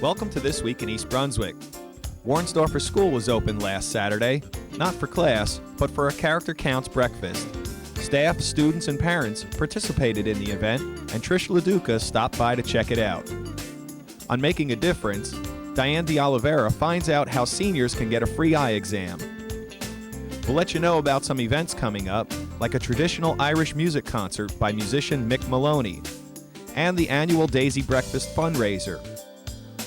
Welcome to This Week in East Brunswick. Warnsdorfer School was open last Saturday, not for class, but for a Character Counts breakfast. Staff, students, and parents participated in the event, and Trish LaDuca stopped by to check it out. On Making a Difference, Diane De Oliveira finds out how seniors can get a free eye exam. We'll let you know about some events coming up, like a traditional Irish music concert by musician Mick Maloney, and the annual Daisy Breakfast fundraiser.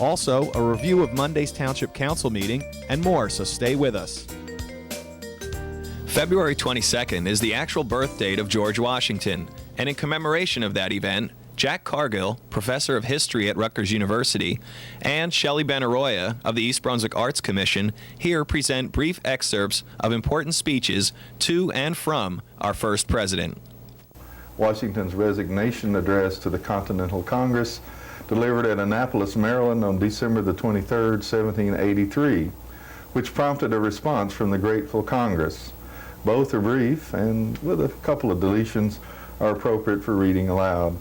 Also, a review of Monday's Township Council meeting, and more, so stay with us. February 22nd is the actual birth date of George Washington, and in commemoration of that event, Jack Cargill, professor of history at Rutgers University, and Shelley Benaroya of the East Brunswick Arts Commission here present brief excerpts of important speeches to and from our first president. Washington's resignation address to the Continental Congress, delivered at Annapolis, Maryland on December the 23rd, 1783, which prompted a response from the grateful Congress. Both are brief and, with a couple of deletions, are appropriate for reading aloud.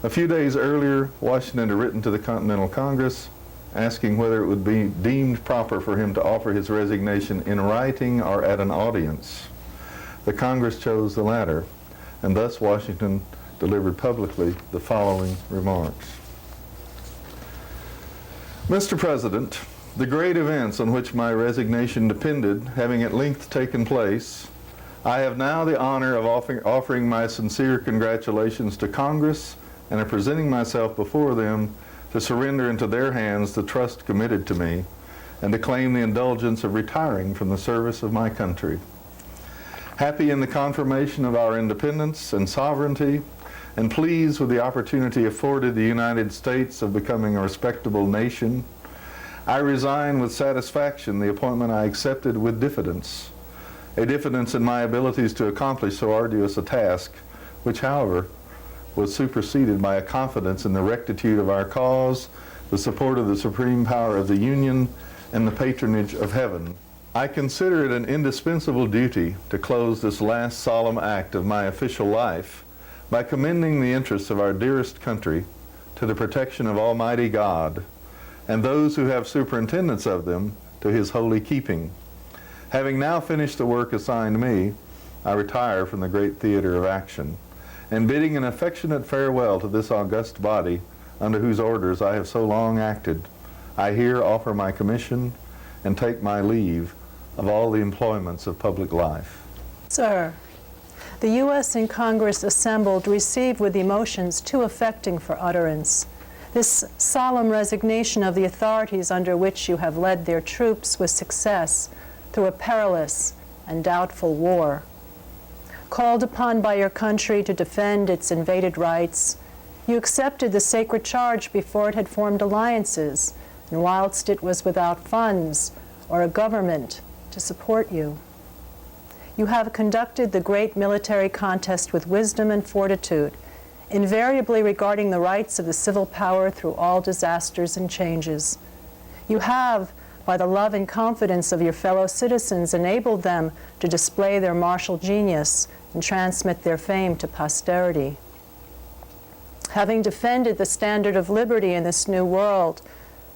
A few days earlier, Washington had written to the Continental Congress asking whether it would be deemed proper for him to offer his resignation in writing or at an audience. The Congress chose the latter, and thus Washington delivered publicly the following remarks. Mr. President, the great events on which my resignation depended having at length taken place, I have now the honor of offering my sincere congratulations to Congress and of presenting myself before them to surrender into their hands the trust committed to me and to claim the indulgence of retiring from the service of my country. Happy in the confirmation of our independence and sovereignty, and pleased with the opportunity afforded the United States of becoming a respectable nation, I resign with satisfaction the appointment I accepted with diffidence, a diffidence in my abilities to accomplish so arduous a task, which, however, was superseded by a confidence in the rectitude of our cause, the support of the supreme power of the Union, and the patronage of heaven. I consider it an indispensable duty to close this last solemn act of my official life by commending the interests of our dearest country to the protection of Almighty God, and those who have superintendence of them to His holy keeping. Having now finished the work assigned me, I retire from the great theater of action, and bidding an affectionate farewell to this august body, under whose orders I have so long acted, I here offer my commission and take my leave of all the employments of public life. Sir, the U.S. and Congress assembled receive with emotions too affecting for utterance this solemn resignation of the authorities under which you have led their troops with success through a perilous and doubtful war. Called upon by your country to defend its invaded rights, you accepted the sacred charge before it had formed alliances, and whilst it was without funds or a government to support you. You have conducted the great military contest with wisdom and fortitude, invariably regarding the rights of the civil power through all disasters and changes. You have, by the love and confidence of your fellow citizens, enabled them to display their martial genius and transmit their fame to posterity. Having defended the standard of liberty in this new world,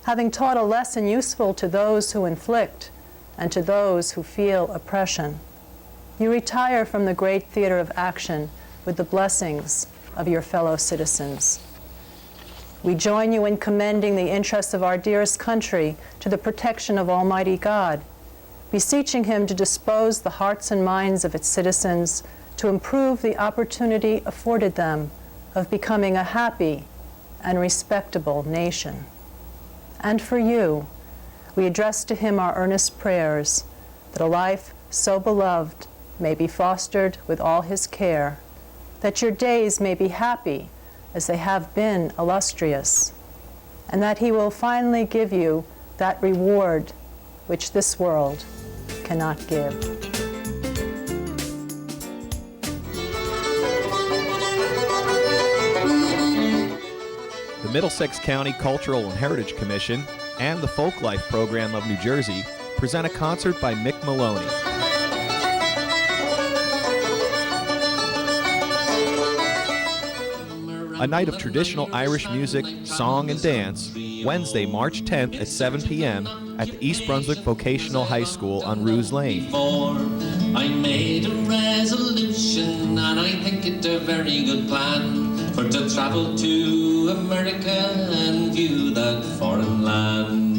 having taught a lesson useful to those who inflict and to those who feel oppression, you retire from the great theater of action with the blessings of your fellow citizens. We join you in commending the interests of our dearest country to the protection of Almighty God, beseeching Him to dispose the hearts and minds of its citizens to improve the opportunity afforded them of becoming a happy and respectable nation. And for you, we address to Him our earnest prayers that a life so beloved may be fostered with all His care, that your days may be happy as they have been illustrious, and that He will finally give you that reward which this world cannot give. The Middlesex County Cultural and Heritage Commission and the Folklife Program of New Jersey present a concert by Mick Maloney. a night of traditional Irish music, song, and dance, Wednesday, March 10th at 7 p.m. at the East Brunswick Vocational High School on Ruse Lane. I made a resolution, and I think it's a very good plan, for to travel to America and view that foreign land.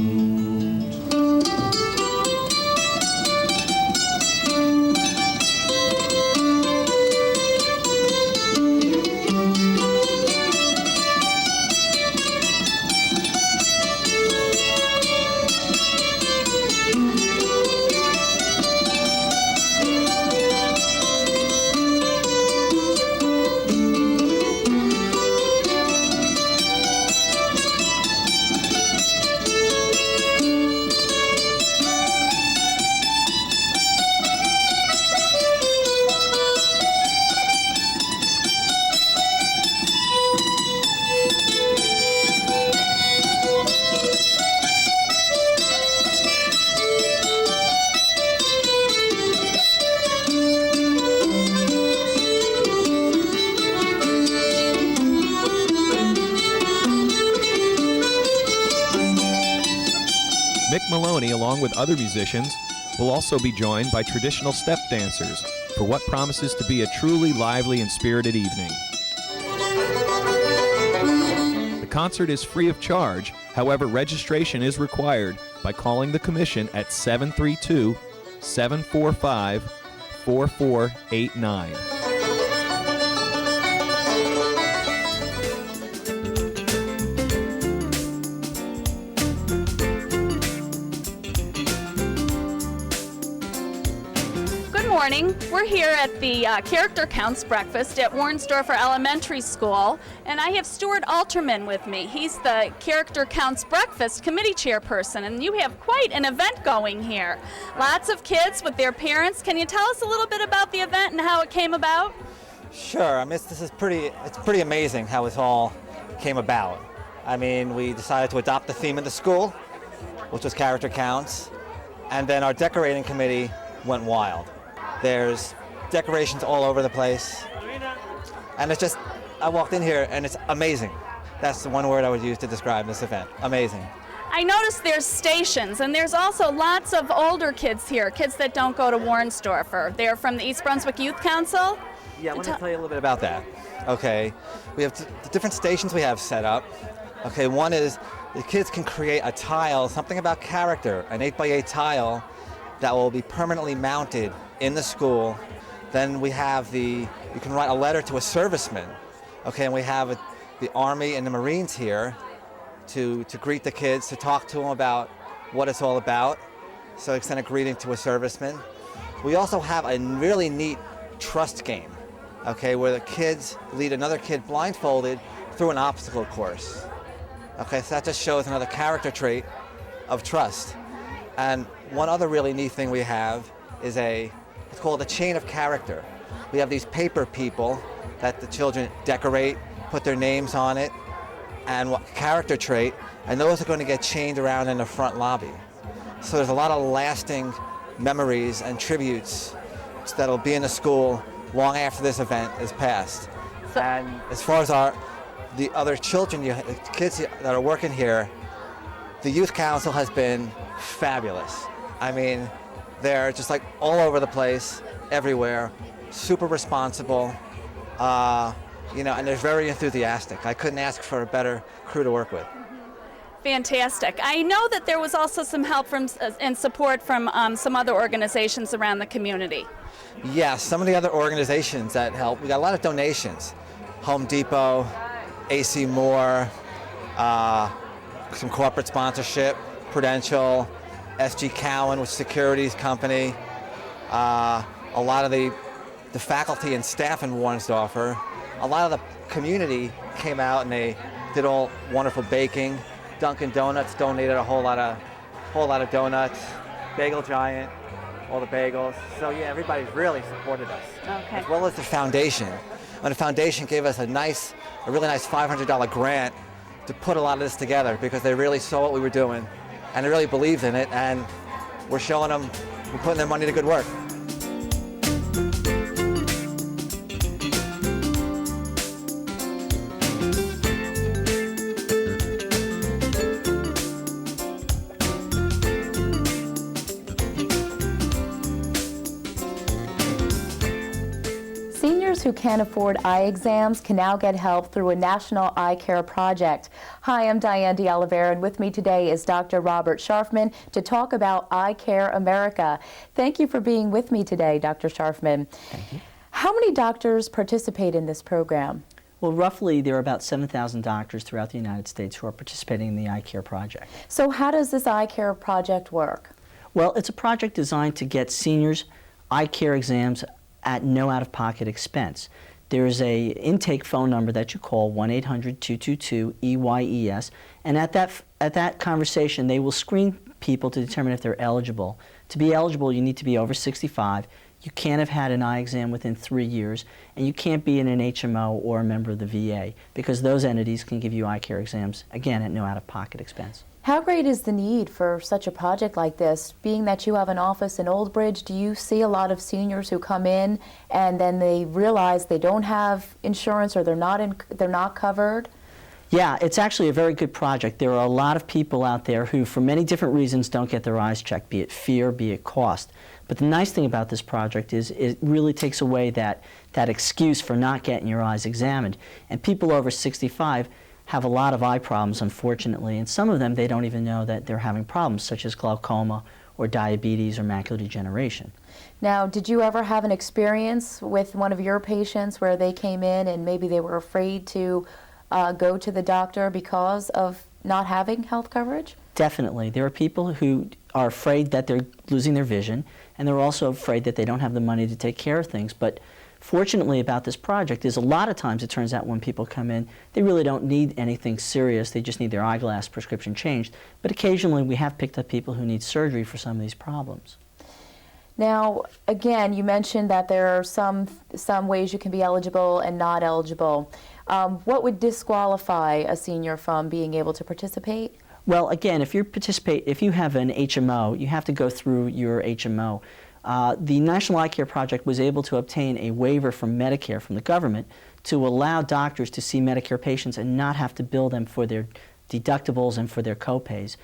Mick Maloney, along with other musicians, will also be joined by traditional step dancers for what promises to be a truly lively and spirited evening. The concert is free of charge, however, registration is required by calling the Commission at 732-745-4489. Good morning. We're here at the Character Counts breakfast at Warnsdorfer Elementary School, and I have Stuart Alterman with me. He's the Character Counts breakfast committee chairperson, and you have quite an event going here. Lots of kids with their parents. Can you tell us a little bit about the event and how it came about? Sure. I mean, it's pretty amazing how it all came about. I mean, we decided to adopt the theme of the school, which was Character Counts, and then our decorating committee went wild. There's decorations all over the place, and it's just, I walked in here and it's amazing. That's the one word I would use to describe this event, amazing. I noticed there's stations, and there's also lots of older kids here, kids that don't go to Warnsdorfer. They're from the East Brunswick Youth Council. Yeah, let me tell you a little bit about that. Okay, we have the different stations we have set up. Okay, one is the kids can create a tile, something about character, an 8x8 tile that will be permanently mounted in the school. Then we have you can write a letter to a serviceman. Okay, and we have the Army and the Marines here to greet the kids, to talk to them about what it's all about. So extend a greeting to a serviceman. We also have a really neat trust game, okay, where the kids lead another kid blindfolded through an obstacle course. Okay, so that just shows another character trait of trust. And one other really neat thing we have is it's called a chain of character. We have these paper people that the children decorate, put their names on it, and what character trait, and those are going to get chained around in the front lobby. So there's a lot of lasting memories and tributes that'll be in the school long after this event is passed. And as far as the other children, the kids that are working here, the Youth Council has been fabulous. I mean, they're just like all over the place, everywhere, super responsible, and they're very enthusiastic. I couldn't ask for a better crew to work with. Fantastic. I know that there was also some help and support from some other organizations around the community. Yeah, some of the other organizations that help, we got a lot of donations. Home Depot, AC Moore, some corporate sponsorship, Prudential, SG Cowan, which is a securities company, a lot of the faculty and staff in Warnsdorfer, a lot of the community came out and they did all wonderful baking. Dunkin' Donuts donated a whole lot of donuts. Bagel Giant, all the bagels. So yeah, everybody really supported us. Okay. As well as the foundation. And the foundation gave us a really nice $500 grant to put a lot of this together because they really saw what we were doing and they really believed in it, and we're showing them, we're putting their money to good work. Seniors who can't afford eye exams can now get help through a national eye care project. Hi, I'm Diane DeOliveira, and with me today is Dr. Robert Scharfman to talk about Eye Care America. Thank you for being with me today, Dr. Scharfman. Thank you. How many doctors participate in this program? Well, roughly there are about 7,000 doctors throughout the United States who are participating in the Eye Care Project. So how does this Eye Care Project work? Well, it's a project designed to get seniors eye care exams at no out-of-pocket expense. There's a intake phone number that you call, 1-800-222-EYES, and at that conversation they will screen people to determine if they're eligible. To be eligible, you need to be over 65. You can't have had an eye exam within 3 years, and you can't be in an HMO or a member of the VA, because those entities can give you eye care exams, again, at no out-of-pocket expense. How great is the need for such a project like this? Being that you have an office in Old Bridge, do you see a lot of seniors who come in and then they realize they don't have insurance or they're not covered? Yeah, it's actually a very good project. There are a lot of people out there who, for many different reasons, don't get their eyes checked, be it fear, be it cost. But the nice thing about this project is it really takes away that excuse for not getting your eyes examined. And people over 65 have a lot of eye problems, unfortunately, and some of them they don't even know that they're having problems, such as glaucoma or diabetes or macular degeneration. Now, did you ever have an experience with one of your patients where they came in and maybe they were afraid to go to the doctor because of not having health coverage? Definitely. There are people who are afraid that they're losing their vision, and they're also afraid that they don't have the money to take care of things. But fortunately about this project is a lot of times it turns out when people come in, they really don't need anything serious. They just need their eyeglass prescription changed. But occasionally we have picked up people who need surgery for some of these problems. Now, again, you mentioned that there are some ways you can be eligible and not eligible. What would disqualify a senior from being able to participate? Well, again, if you have an HMO, you have to go through your HMO. The National Eye Care Project was able to obtain a waiver from Medicare, from the government, to allow doctors to see Medicare patients and not have to bill them for their deductibles and for their copays.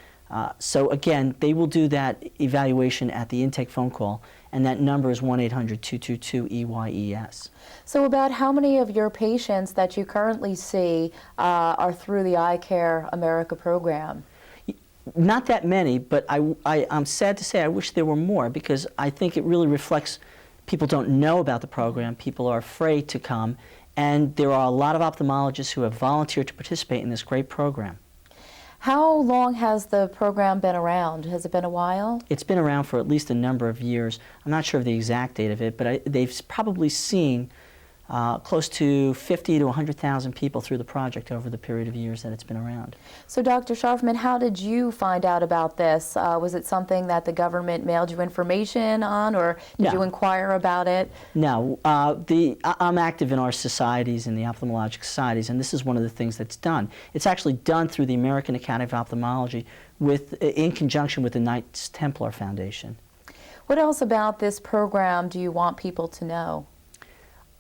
So again, they will do that evaluation at the intake phone call, and that number is 1-800-222-EYES. So about how many of your patients that you currently see are through the Eye Care America program? Not that many, but I'm sad to say I wish there were more, because I think it really reflects people don't know about the program, people are afraid to come, and there are a lot of ophthalmologists who have volunteered to participate in this great program. How long has the program been around? Has it been a while? It's been around for at least a number of years. I'm not sure of the exact date of it, but they've probably seen close to 50 to 100,000 people through the project over the period of years that it's been around. So Dr. Scharfman, how did you find out about this? Was it something that the government mailed you information on, or did you inquire about it? No. I'm active in our societies, in the ophthalmologic societies, and this is one of the things that's done. It's actually done through the American Academy of Ophthalmology in conjunction with the Knights Templar Foundation. What else about this program do you want people to know?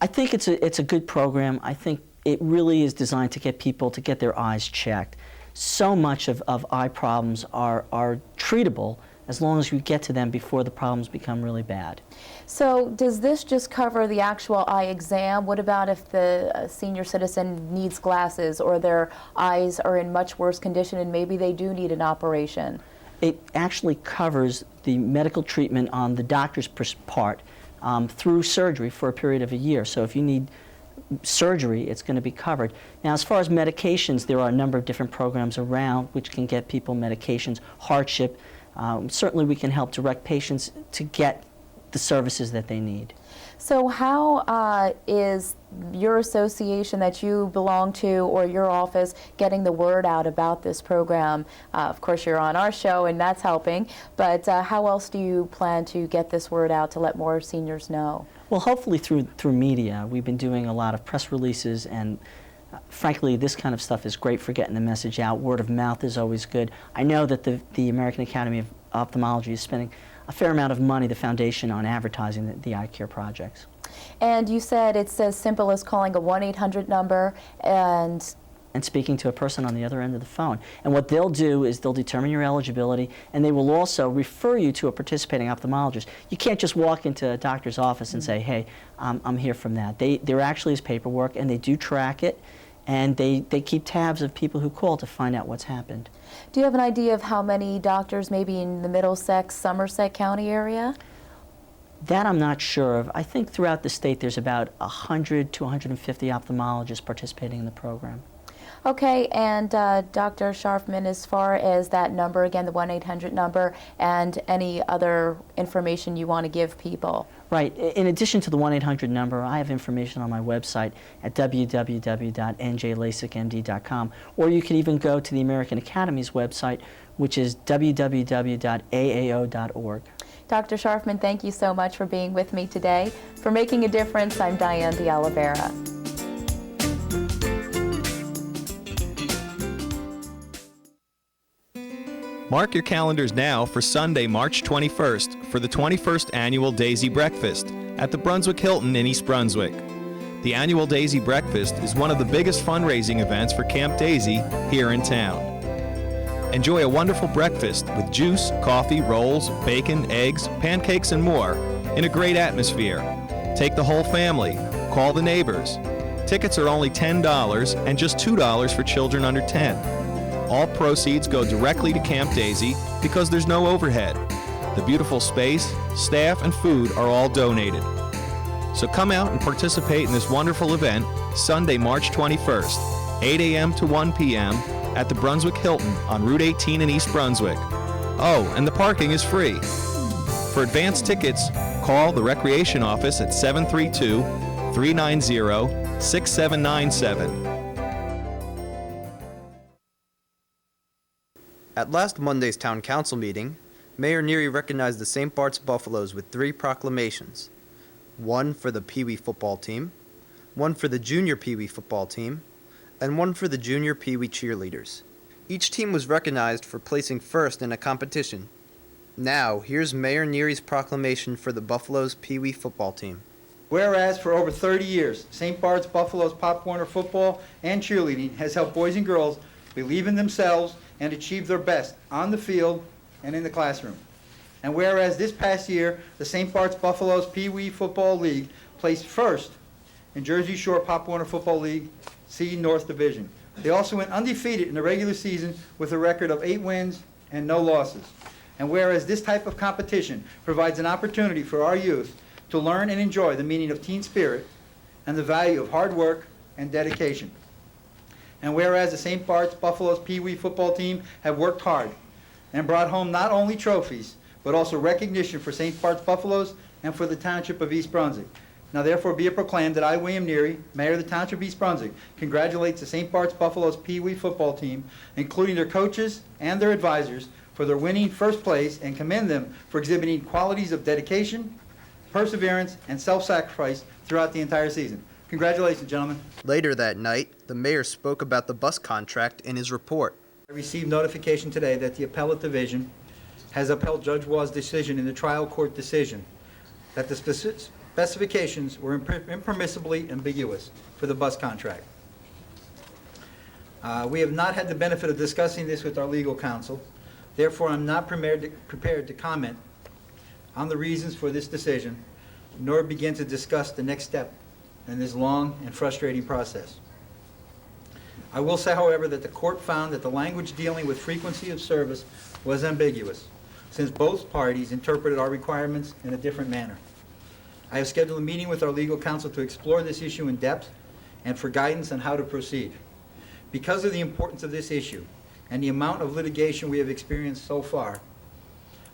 I think it's a good program. I think it really is designed to get people to get their eyes checked. So much of eye problems are treatable as long as you get to them before the problems become really bad. So does this just cover the actual eye exam? What about if the senior citizen needs glasses or their eyes are in much worse condition and maybe they do need an operation? It actually covers the medical treatment on the doctor's part through surgery for a period of a year. So if you need surgery, it's going to be covered. Now, as far as medications, there are a number of different programs around which can get people medications, hardship. Certainly we can help direct patients to get the services that they need. So how is your association that you belong to or your office getting the word out about this program? Of course, you're on our show and that's helping, but how else do you plan to get this word out to let more seniors know? Well, hopefully through media. We've been doing a lot of press releases, and frankly, this kind of stuff is great for getting the message out. Word of mouth is always good. I know that the American Academy of Ophthalmology is spending a fair amount of money, the foundation, on advertising the eye care projects. And you said it's as simple as calling a 1-800 number and and speaking to a person on the other end of the phone. And what they'll do is they'll determine your eligibility, and they will also refer you to a participating ophthalmologist. You can't just walk into a doctor's office and say, hey, I'm here from that. There actually is paperwork, and they do track it, and they keep tabs of people who call to find out what's happened. Do you have an idea of how many doctors maybe in the Middlesex, Somerset County area? That I'm not sure of. I think throughout the state there's about 100 to 150 ophthalmologists participating in the program. Okay, and Dr. Scharfman, as far as that number, again, the 1-800 number, and any other information you want to give people. Right. In addition to the 1-800 number, I have information on my website at www.njlasicmd.com, or you can even go to the American Academy's website, which is www.aao.org. Dr. Scharfman, thank you so much for being with me today. For Making a Difference, I'm Diane de Oliveira. Mark your calendars now for Sunday, March 21st for the 21st Annual Daisy Breakfast at the Brunswick Hilton in East Brunswick. The annual Daisy Breakfast is one of the biggest fundraising events for Camp Daisy here in town. Enjoy a wonderful breakfast with juice, coffee, rolls, bacon, eggs, pancakes, and more in a great atmosphere. Take the whole family. Call the neighbors. Tickets are only $10 and just $2 for children under 10. All proceeds go directly to Camp Daisy because there's no overhead. The beautiful space, staff, and food are all donated. So come out and participate in this wonderful event Sunday, March 21st, 8 a.m. to 1 p.m. at the Brunswick Hilton on Route 18 in East Brunswick. Oh, and the parking is free. For advance tickets, call the Recreation Office at 732-390-6797. At last Monday's Town Council meeting, Mayor Neary recognized the St. Bart's Buffaloes with 3 proclamations. One for the Pee Wee football team, one for the Junior Pee Wee football team, and one for the Junior Pee Wee cheerleaders. Each team was recognized for placing first in a competition. Now, here's Mayor Neary's proclamation for the Buffaloes Pee Wee football team. Whereas for over 30 years, St. Bart's Buffaloes Pop Warner football and cheerleading has helped boys and girls believe in themselves and achieve their best on the field and in the classroom. And whereas this past year, the St. Bart's Buffaloes Pee Wee Football League placed first in Jersey Shore Pop Warner Football League C North Division. They also went undefeated in the regular season with a record of 8 wins and no losses. And whereas this type of competition provides an opportunity for our youth to learn and enjoy the meaning of team spirit and the value of hard work and dedication. And whereas the St. Bart's Buffaloes Pee Wee football team have worked hard and brought home not only trophies, but also recognition for St. Bart's Buffaloes and for the Township of East Brunswick. Now therefore be it proclaimed that I, William Neary, Mayor of the Township of East Brunswick, congratulates the St. Bart's Buffaloes Pee Wee football team, including their coaches and their advisors, for their winning first place, and commend them for exhibiting qualities of dedication, perseverance, and self-sacrifice throughout the entire season. Congratulations, gentlemen. Later that night, the mayor spoke about the bus contract in his report. I received notification today that the Appellate Division has upheld Judge Waugh's decision in the trial court decision that the specifications were impermissibly ambiguous for the bus contract. We have not had the benefit of discussing this with our legal counsel. Therefore, I'm not prepared to comment on the reasons for this decision, nor begin to discuss the next step in this long and frustrating process. I will say, however, that the court found that the language dealing with frequency of service was ambiguous, since both parties interpreted our requirements in a different manner. I have scheduled a meeting with our legal counsel to explore this issue in depth and for guidance on how to proceed. Because of the importance of this issue and the amount of litigation we have experienced so far,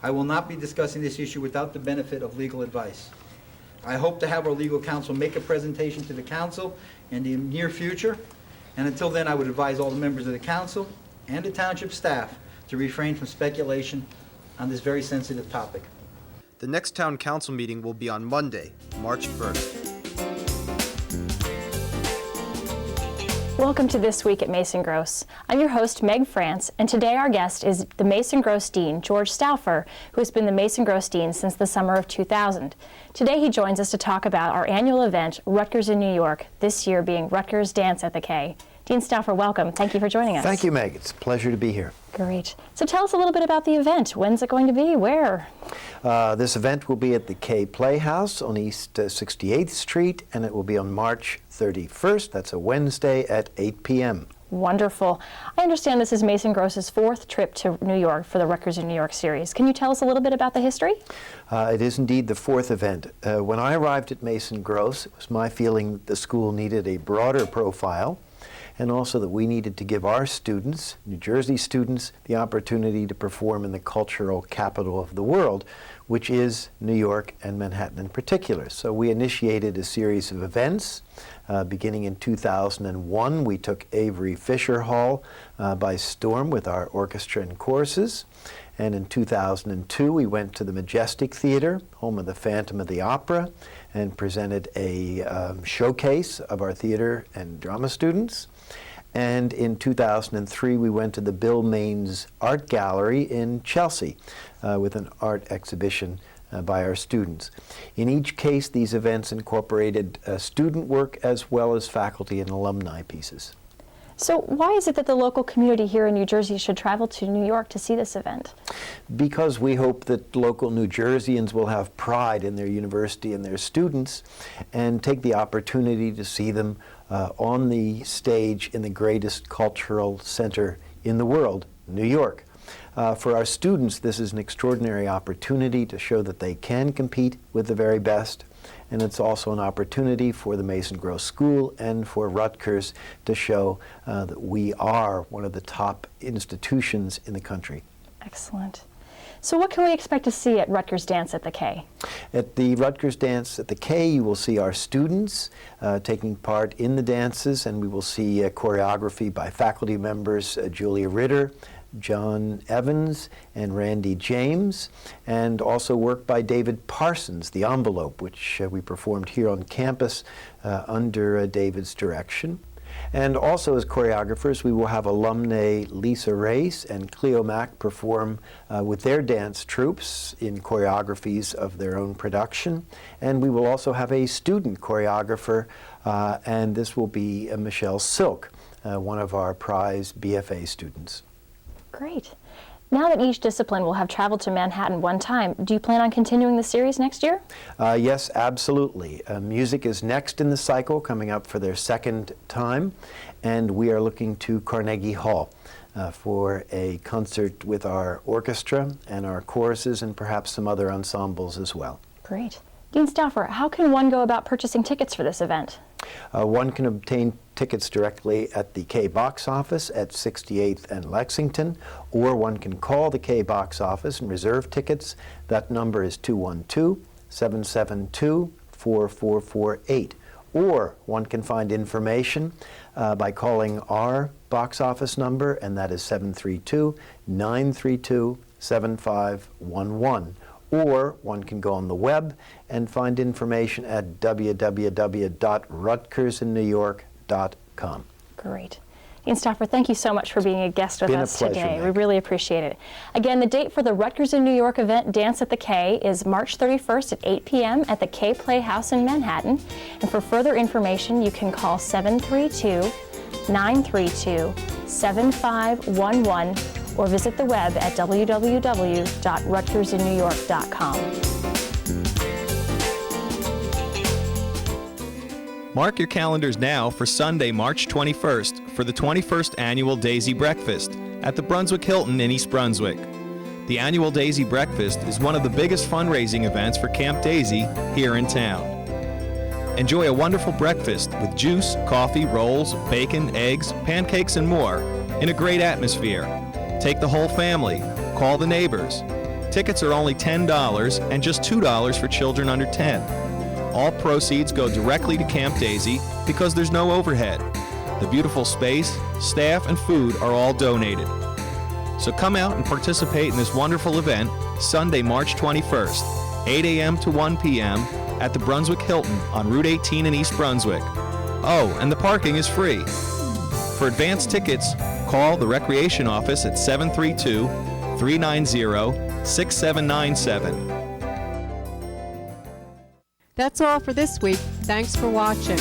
I will not be discussing this issue without the benefit of legal advice. I hope to have our legal counsel make a presentation to the council in the near future, and until then I would advise all the members of the council and the township staff to refrain from speculation on this very sensitive topic. The next town council meeting will be on Monday, March 1st. Welcome to This Week at Mason Gross. I'm your host, Meg France, and today our guest is the Mason Gross Dean, George Stauffer, who has been the Mason Gross Dean since the summer of 2000. Today he joins us to talk about our annual event, Rutgers in New York, this year being Rutgers Dance at the Kaye. Dean Stauffer, welcome. Thank you for joining us. Thank you, Meg. It's a pleasure to be here. Great. So tell us a little bit about the event. When's it going to be? Where? This event will be at the Kaye Playhouse on East 68th Street, and it will be on March 31st. That's a Wednesday at 8 p.m. Wonderful. I understand this is Mason Gross's 4th trip to New York for the Rutgers in New York series. Can you tell us a little bit about the history? It is indeed the 4th event. When I arrived at Mason Gross, it was my feeling that the school needed a broader profile, and also that we needed to give our students, New Jersey students, the opportunity to perform in the cultural capital of the world, which is New York and Manhattan in particular. So we initiated a series of events. Beginning in 2001, we took Avery Fisher Hall by storm with our orchestra and choruses. And in 2002, we went to the Majestic Theater, home of the Phantom of the Opera, and presented a showcase of our theater and drama students. And in 2003, we went to the Bill Maines Art Gallery in Chelsea with an art exhibition by our students. In each case, these events incorporated student work as well as faculty and alumni pieces. So why is it that the local community here in New Jersey should travel to New York to see this event? Because we hope that local New Jerseyans will have pride in their university and their students and take the opportunity to see them on the stage in the greatest cultural center in the world, New York. For our students, this is an extraordinary opportunity to show that they can compete with the very best, and it's also an opportunity for the Mason Gross School and for Rutgers to show that we are one of the top institutions in the country. Excellent. So what can we expect to see at Rutgers Dance at the Kaye? At the Rutgers Dance at the Kaye, you will see our students taking part in the dances, and we will see choreography by faculty members Julia Ritter, John Evans, and Randy James, and also work by David Parsons, The Envelope, which we performed here on campus under David's direction. And also as choreographers, we will have alumnae Lisa Race and Cleo Mack perform with their dance troupes in choreographies of their own production. And we will also have a student choreographer, and this will be Michelle Silk, one of our prize BFA students. Great. Now that each discipline will have traveled to Manhattan one time, do you plan on continuing the series next year? Yes, absolutely. Music is next in the cycle, coming up for their 2nd time, and we are looking to Carnegie Hall for a concert with our orchestra and our choruses and perhaps some other ensembles as well. Great. Dean Stauffer, how can one go about purchasing tickets for this event? One can obtain tickets directly at the Kaye box office at 68th and Lexington, or one can call the Kaye box office and reserve tickets. That number is 212-772-4448. Or one can find information by calling our box office number, and that is 732-932-7511. Or one can go on the web and find information at www.rutgersinnewyork.com. Great. Dean Stauffer, thank you so much for being a guest with us today. We really appreciate it. Again, the date for the Rutgers in New York event, Dance at the Kaye, is March 31st at 8 p.m. at the Kaye Playhouse in Manhattan. And for further information, you can call 732-932-7511 or visit the web at www.rutgersinnewyork.com. Mark your calendars now for Sunday, March 21st for the 21st Annual Daisy Breakfast at the Brunswick Hilton in East Brunswick. The annual Daisy Breakfast is one of the biggest fundraising events for Camp Daisy here in town. Enjoy a wonderful breakfast with juice, coffee, rolls, bacon, eggs, pancakes, and more in a great atmosphere. Take the whole family. Call the neighbors. Tickets are only $10 and just $2 for children under 10. All proceeds go directly to Camp Daisy because there's no overhead. The beautiful space, staff, and food are all donated. So come out and participate in this wonderful event Sunday, March 21st, 8 a.m. to 1 p.m. at the Brunswick Hilton on Route 18 in East Brunswick. Oh, and the parking is free. For advance tickets, call the Recreation Office at 732-390-6797. That's all for this week. Thanks for watching.